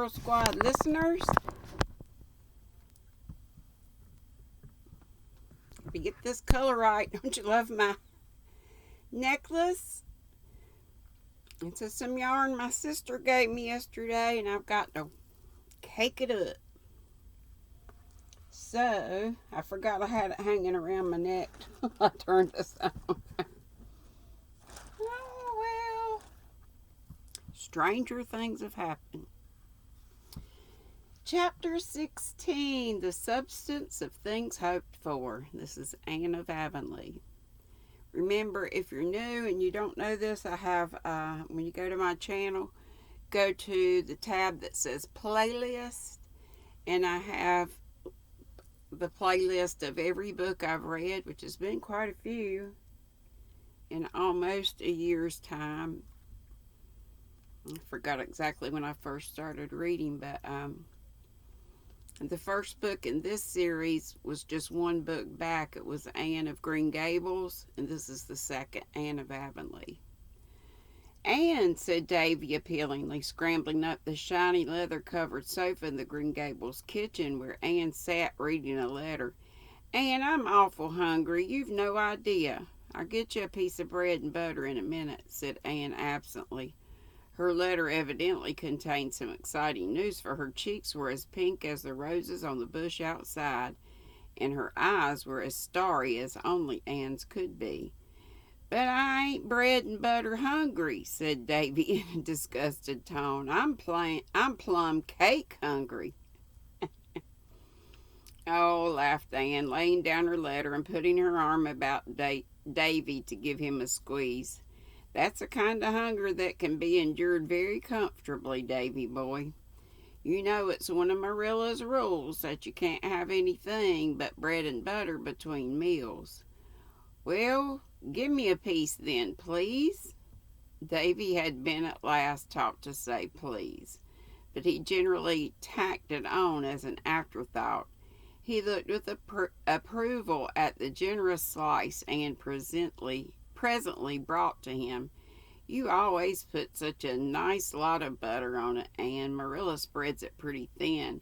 Squirrel Squad listeners. If you get this color right, don't you love my necklace? It's some yarn my sister gave me yesterday, and I've got to cake it up. So, I forgot I had it hanging around my neck till I turned this on. Oh, well. Stranger things have happened. Chapter 16, The Substance of Things Hoped For. This is Anne of Avonlea. Remember, if you're new and you don't know this, I have, when you go to my channel, go to the tab that says Playlist, and I have the playlist of every book I've read, which has been quite a few, in almost a year's time. I forgot exactly when I first started reading, but the first book in this series was just one book back. It was Anne of Green Gables, and this is the second, Anne of Avonlea. "Anne," said Davy appealingly, scrambling up the shiny leather-covered sofa in the Green Gables kitchen where Anne sat reading a letter. "Anne, I'm awful hungry. You've no idea." "I'll get you a piece of bread and butter in a minute," said Anne absently. Her letter evidently contained some exciting news, for her cheeks were as pink as the roses on the bush outside, and her eyes were as starry as only Anne's could be. "But I ain't bread and butter hungry," said Davy in a disgusted tone. I'm plum cake hungry." "Oh," laughed Anne, laying down her letter and putting her arm about Davy to give him a squeeze. "That's a kind of hunger that can be endured very comfortably, Davy boy. You know it's one of Marilla's rules that you can't have anything but bread and butter between meals." "Well, give me a piece then, please." Davy had been at last taught to say please, but he generally tacked it on as an afterthought. He looked with approval at the generous slice Anne presently brought to him. "You always put such a nice lot of butter on it, Anne. Marilla spreads it pretty thin.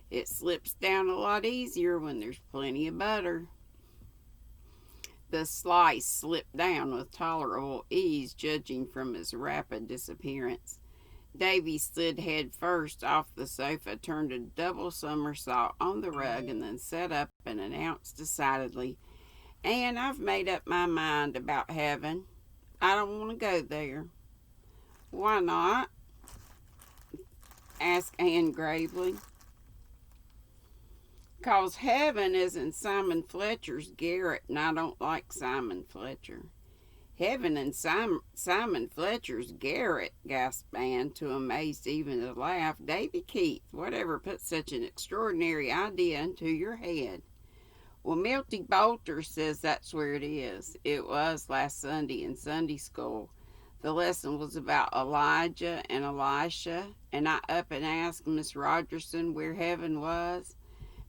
It slips down a lot easier when there's plenty of butter." The slice slipped down with tolerable ease, judging from his rapid disappearance. Davy slid head first off the sofa, turned a double somersault on the rug, and then sat up and announced decidedly, "Anne, I've made up my mind about heaven. I don't want to go there." "Why not?" asked Anne gravely. "'Cause heaven is in Simon Fletcher's garret, and I don't like Simon Fletcher." "Heaven in Simon Fletcher's garret," gasped Anne, too amazed even to laugh. "Davy Keith, whatever put such an extraordinary idea into your head?" "Well, Milty Boulter says that's where it is. It was last Sunday in Sunday school. The lesson was about Elijah and Elisha, and I up and asked Miss Rogerson where heaven was.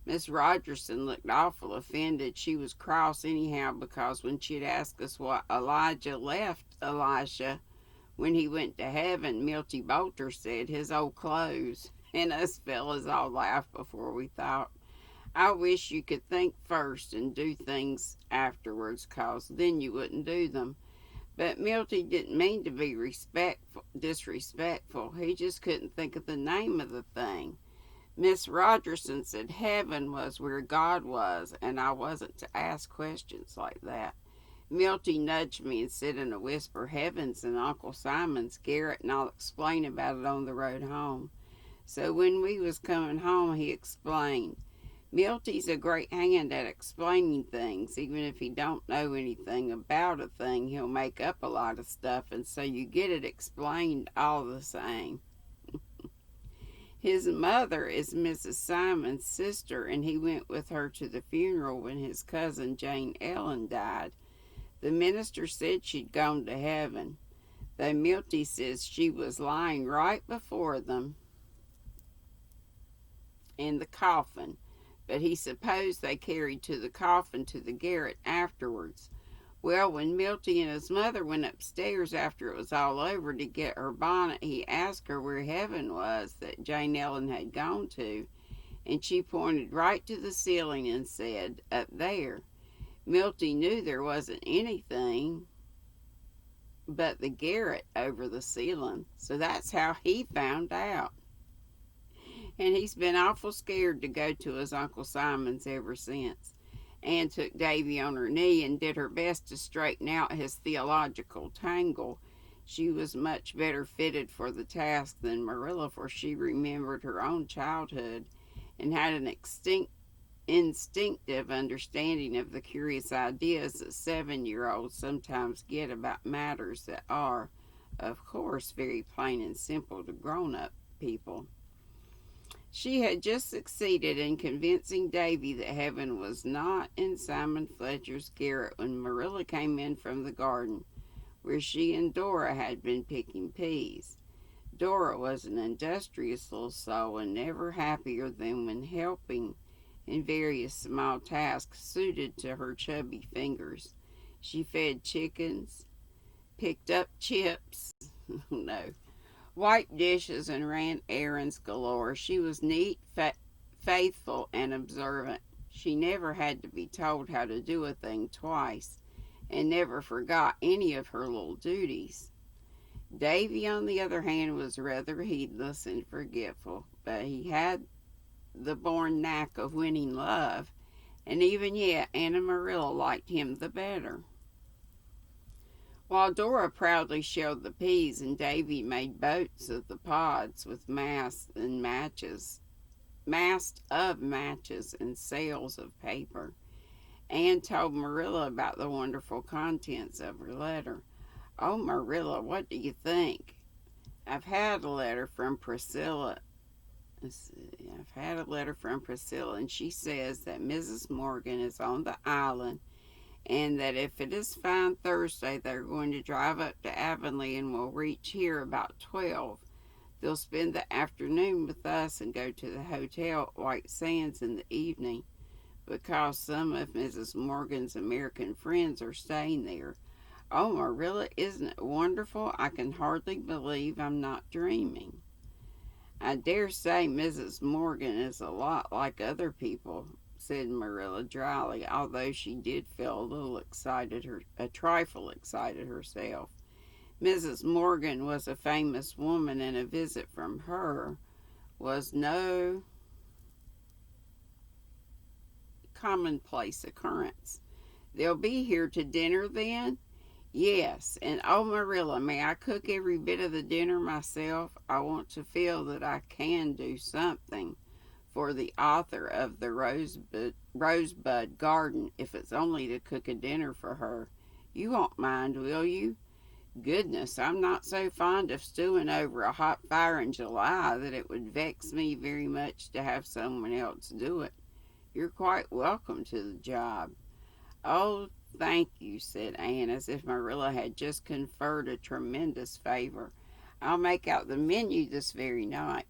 Miss Rogerson looked awful offended. She was cross anyhow, because when she'd asked us what Elijah left Elisha when he went to heaven, Milty Boulter said his old clothes, and us fellas all laughed before we thought. I wish you could think first and do things afterwards, 'cause then you wouldn't do them. But Milty didn't mean to be disrespectful. He just couldn't think of the name of the thing. Miss Rogerson said heaven was where God was, and I wasn't to ask questions like that. Milty nudged me and said in a whisper, 'Heaven's in Uncle Simon's garret, and I'll explain about it on the road home.' So when we was coming home, he explained. Milty's a great hand at explaining things. Even if he don't know anything about a thing, he'll make up a lot of stuff, and so you get it explained all the same. His mother is Mrs. Simon's sister, and he went with her to the funeral when his cousin Jane Ellen died. The minister said she'd gone to heaven, though Milty says she was lying right before them in the coffin, but he supposed they carried the coffin to the garret afterwards. Well, when Milty and his mother went upstairs after it was all over to get her bonnet, he asked her where heaven was that Jane Ellen had gone to, and she pointed right to the ceiling and said, "Up there." Milty knew there wasn't anything but the garret over the ceiling, so that's how he found out. And he's been awful scared to go to his Uncle Simon's ever since. Anne took Davy on her knee and did her best to straighten out his theological tangle. She was much better fitted for the task than Marilla, for she remembered her own childhood and had an instinctive understanding of the curious ideas that 7-year-olds sometimes get about matters that are, of course, very plain and simple to grown-up people. She had just succeeded in convincing Davy that heaven was not in Simon Fletcher's garret when Marilla came in from the garden, where she and Dora had been picking peas. Dora was an industrious little soul and never happier than when helping in various small tasks suited to her chubby fingers. She fed chickens, picked up chips, no, wiped dishes, and ran errands galore. She was neat, faithful, and observant. She never had to be told how to do a thing twice, and never forgot any of her little duties. Davy, on the other hand, was rather heedless and forgetful, but he had the born knack of winning love, and even yet Anne and Marilla liked him the better. While Dora proudly shelled the peas and Davy made boats of the pods with masts of matches and sails of paper, Anne told Marilla about the wonderful contents of her letter. "Oh, Marilla, what do you think? I've had a letter from Priscilla, and she says that Mrs. Morgan is on the island, and that if it is fine Thursday, they're going to drive up to Avonlea and will reach here about 12. They'll spend the afternoon with us and go to the hotel at White Sands in the evening, because some of Mrs. Morgan's American friends are staying there. Oh, Marilla, isn't it wonderful? I can hardly believe I'm not dreaming." "I dare say Mrs. Morgan is a lot like other people," said Marilla dryly, although she did feel a trifle excited herself. Mrs. Morgan was a famous woman, and a visit from her was no commonplace occurrence. "They'll be here to dinner then?" "Yes, and oh, Marilla, may I cook every bit of the dinner myself? I want to feel that I can do something for the author of the Rosebud Garden, if it's only to cook a dinner for her. You won't mind, will you?" "Goodness, I'm not so fond of stewing over a hot fire in July that it would vex me very much to have someone else do it. You're quite welcome to the job." "Oh, thank you," said Anne, as if Marilla had just conferred a tremendous favor. "I'll make out the menu this very night."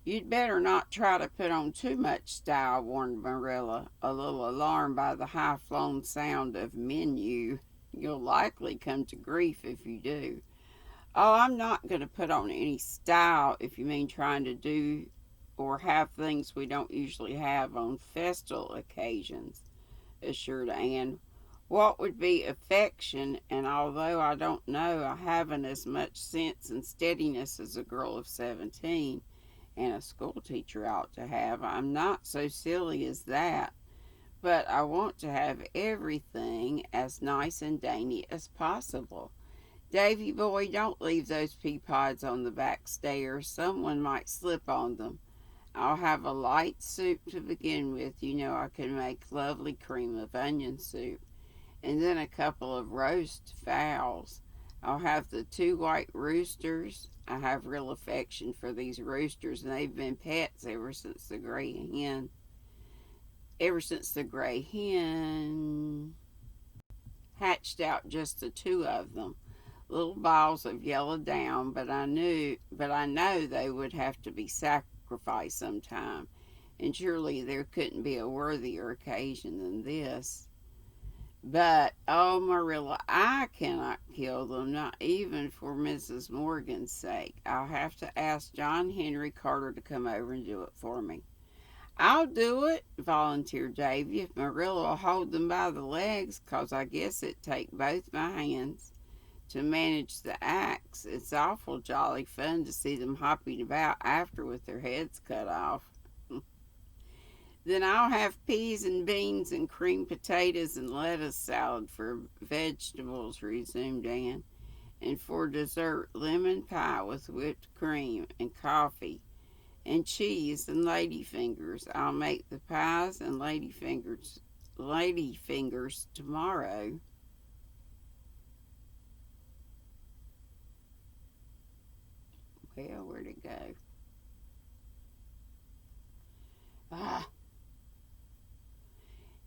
"You'd better not try to put on too much style," warned Marilla, a little alarmed by the high-flown sound of menu. "You'll likely come to grief if you do." "Oh, I'm not going to put on any style, if you mean trying to do or have things we don't usually have on festal occasions," assured Anne. "What would be affection, and although I don't know I haven't as much sense and steadiness as a girl of 17 and a schoolteacher ought to have, I'm not so silly as that, but I want to have everything as nice and dainty as possible. Davy boy, don't leave those pea pods on the back stairs. Someone might slip on them. I'll have a light soup to begin with. You know I can make lovely cream of onion soup. And then a couple of roast fowls. I'll have the 2 white roosters. I have real affection for these roosters, and they've been pets ever since the gray hen hatched out just the 2 of them. Little balls of yellow down, but I know they would have to be sacrificed sometime, and surely there couldn't be a worthier occasion than this. But, oh, Marilla, I cannot kill them, not even for Mrs. Morgan's sake. I'll have to ask John Henry Carter to come over and do it for me. I'll do it, volunteered Davy, if Marilla will hold them by the legs, 'cause I guess it'd take both my hands to manage the axe. It's awful jolly fun to see them hopping about after with their heads cut off. Then I'll have peas and beans and creamed potatoes and lettuce salad for vegetables, resumed Anne. And for dessert, lemon pie with whipped cream and coffee and cheese and ladyfingers. I'll make the pies and ladyfingers tomorrow. Well, where'd it go? Ah,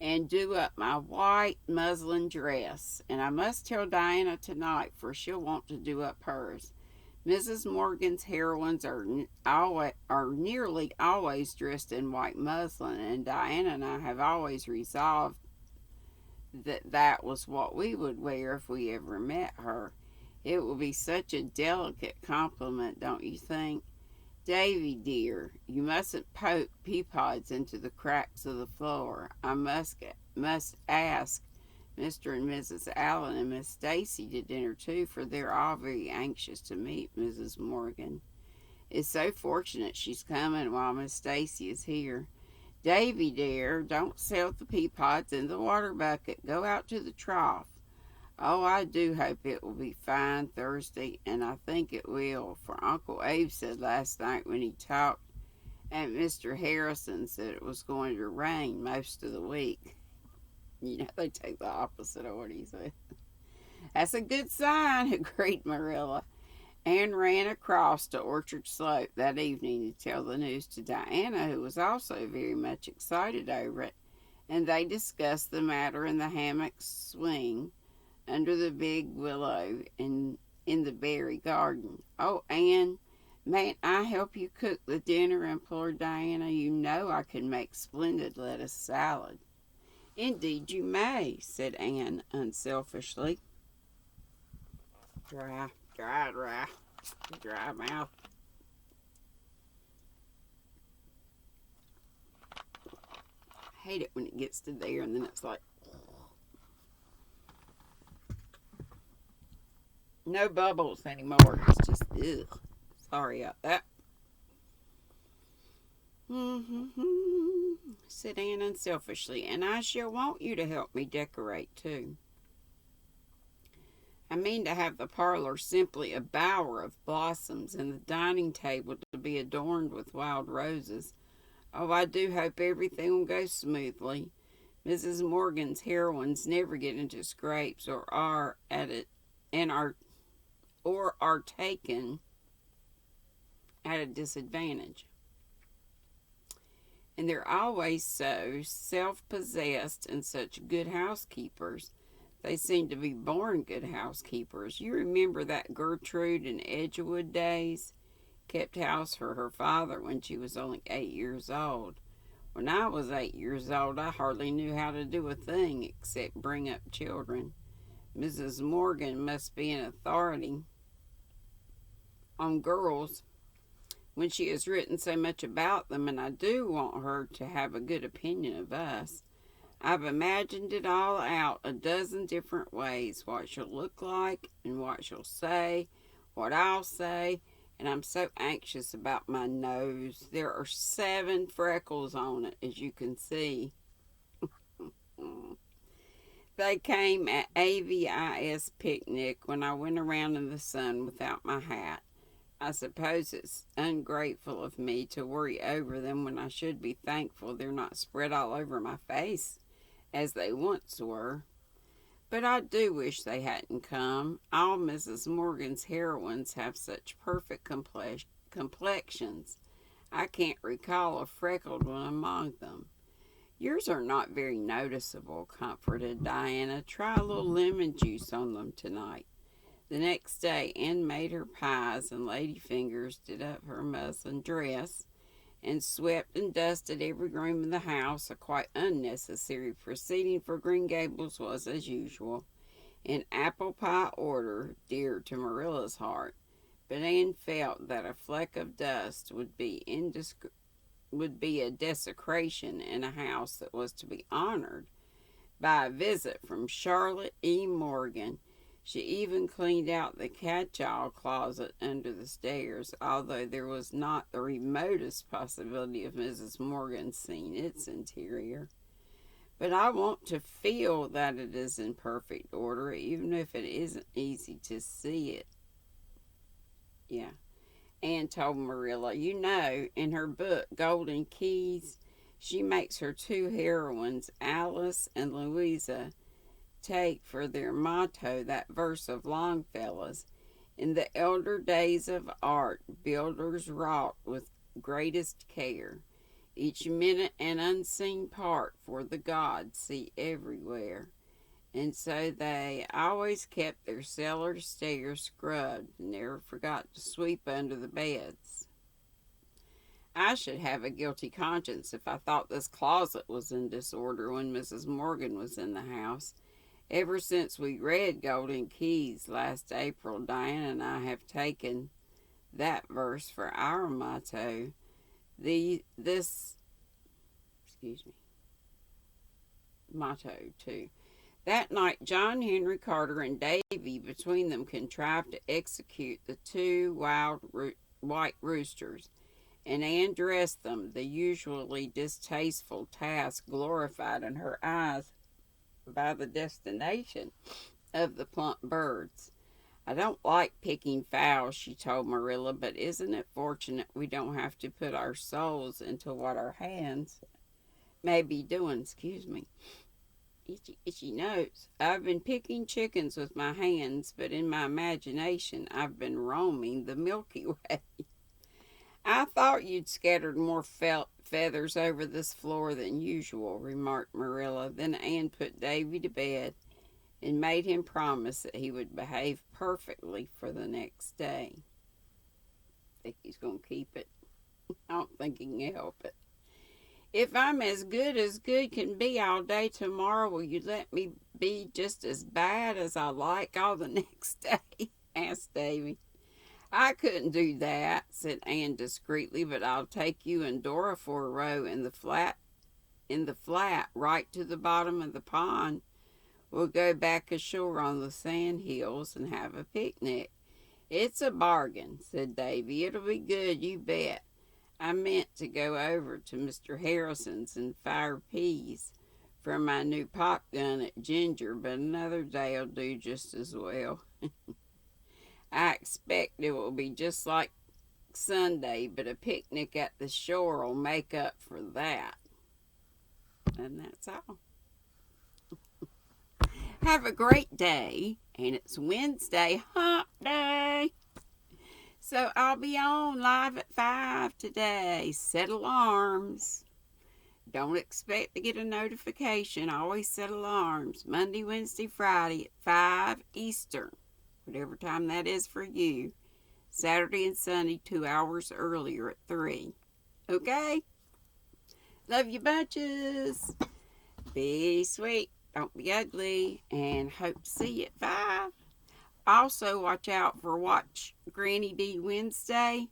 and do up my white muslin dress. And I must tell Diana tonight, for she'll want to do up hers. Mrs. Morgan's heroines are nearly always dressed in white muslin, and Diana and I have always resolved that that was what we would wear if we ever met her. It will be such a delicate compliment, don't you think? Davy, dear, you mustn't poke pea pods into the cracks of the floor. I must ask Mr. and Mrs. Allen and Miss Stacy to dinner too, for they're all very anxious to meet Mrs. Morgan. It's so fortunate she's coming while Miss Stacy is here. Davy, dear, don't set the pea pods in the water bucket. Go out to the trough. Oh, I do hope it will be fine Thursday, and I think it will, for Uncle Abe said last night when he talked at Mr. Harrison's that it was going to rain most of the week. You know, they take the opposite of what he said. That's a good sign, agreed Marilla. Anne ran across to Orchard Slope that evening to tell the news to Diana, who was also very much excited over it, and they discussed the matter in the hammock swing under the big willow in the berry garden. Oh, Anne, mayn't I help you cook the dinner? Implored Diana. You know I can make splendid lettuce salad. Indeed you may, said Anne unselfishly. Dry, dry mouth. I hate it when it gets to there and then it's like, no bubbles anymore. It's just, ugh. Sorry about that. Said Anne unselfishly, and I shall want you to help me decorate too. I mean to have the parlor simply a bower of blossoms and the dining table to be adorned with wild roses. Oh, I do hope everything will go smoothly. Mrs. Morgan's heroines never get into scrapes or are at it and are taken at a disadvantage. And they're always so self-possessed and such good housekeepers. They seem to be born good housekeepers. You remember that Gertrude in Edgewood days? Kept house for her father when she was only 8 years old. When I was 8 years old, I hardly knew how to do a thing except bring up children. Mrs. Morgan must be an authority on girls when she has written so much about them, and I do want her to have a good opinion of us. I've imagined it all out a dozen different ways, what she'll look like and what she'll say, what I'll say, and I'm so anxious about my nose. There are 7 freckles on it, as you can see. They came at AVIS picnic when I went around in the sun without my hat. I suppose it's ungrateful of me to worry over them when I should be thankful they're not spread all over my face as they once were. But I do wish they hadn't come. All Mrs. Morgan's heroines have such perfect complexions. I can't recall a freckled one among them. Yours are not very noticeable, comforted Diana. Try a little lemon juice on them tonight. The next day, Anne made her pies and ladyfingers did up her muslin dress, and swept and dusted every room in the house, a quite unnecessary proceeding, for Green Gables was, as usual, in apple pie order, dear to Marilla's heart. But Anne felt that a fleck of dust would be a desecration in a house that was to be honored by a visit from Charlotte E. Morgan. She even cleaned out the catch-all closet under the stairs, although there was not the remotest possibility of Mrs. Morgan seeing its interior. But I want to feel that it is in perfect order, even if it isn't easy to see it. Yeah. Anne told Marilla, you know, in her book, Golden Keys, she makes her two heroines, Alice and Louisa, take for their motto that verse of Longfellow's, in the elder days of art, builders wrought with greatest care, each minute an unseen part, for the gods see everywhere. And so they always kept their cellar stairs scrubbed, and never forgot to sweep under the beds. I should have a guilty conscience if I thought this closet was in disorder when Mrs. Morgan was in the house. Ever since we read Golden Keys last April, Diana and I have taken that verse for our motto. Motto too. That night, John Henry Carter and Davy between them contrived to execute the two wild white roosters, and Anne dressed them, the usually distasteful task glorified in her eyes by the destination of the plump birds. I don't like picking fowls, she told Marilla, but isn't it fortunate we don't have to put our souls into what our hands may be doing? Itchy nose. I've been picking chickens with my hands, but in my imagination I've been roaming the Milky Way. I thought you'd scattered more feathers over this floor than usual, remarked Marilla. Then Anne put Davy to bed and made him promise that he would behave perfectly for the next day. Think he's going to keep it? I don't think he can help it. If I'm as good can be all day tomorrow, will you let me be just as bad as I like all the next day? Asked Davy. I couldn't do that, said Anne discreetly, but I'll take you and Dora for a row in the flat right to the bottom of the pond. We'll go back ashore on the sand hills and have a picnic. It's a bargain, said Davy. It'll be good, you bet. I meant to go over to Mr. Harrison's and fire peas from my new pop gun at Ginger, but another day'll do just as well. I expect it will be just like Sunday, but a picnic at the shore will make up for that. And that's all. Have a great day, and it's Wednesday, hump day. So I'll be on live at 5 today. Set alarms. Don't expect to get a notification. Always set alarms. Monday, Wednesday, Friday at 5 Eastern. Whatever time that is for you. Saturday and Sunday 2 hours earlier at 3. Okay? Love you bunches. Be sweet. Don't be ugly. And hope to see you at 5. Also, watch out for Watch GrannyDee Wednesday.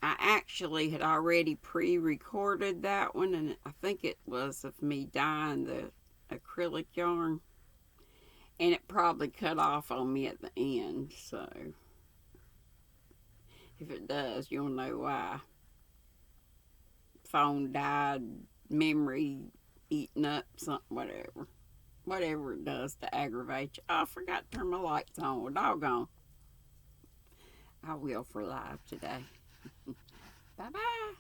I actually had already pre-recorded that one, and I think it was of me dyeing the acrylic yarn. And it probably cut off on me at the end, so if it does, you'll know why. Phone died, memory eating up, something, whatever. Whatever it does to aggravate you. Oh, I forgot to turn my lights on. Well, doggone. I will for live today. Bye-bye.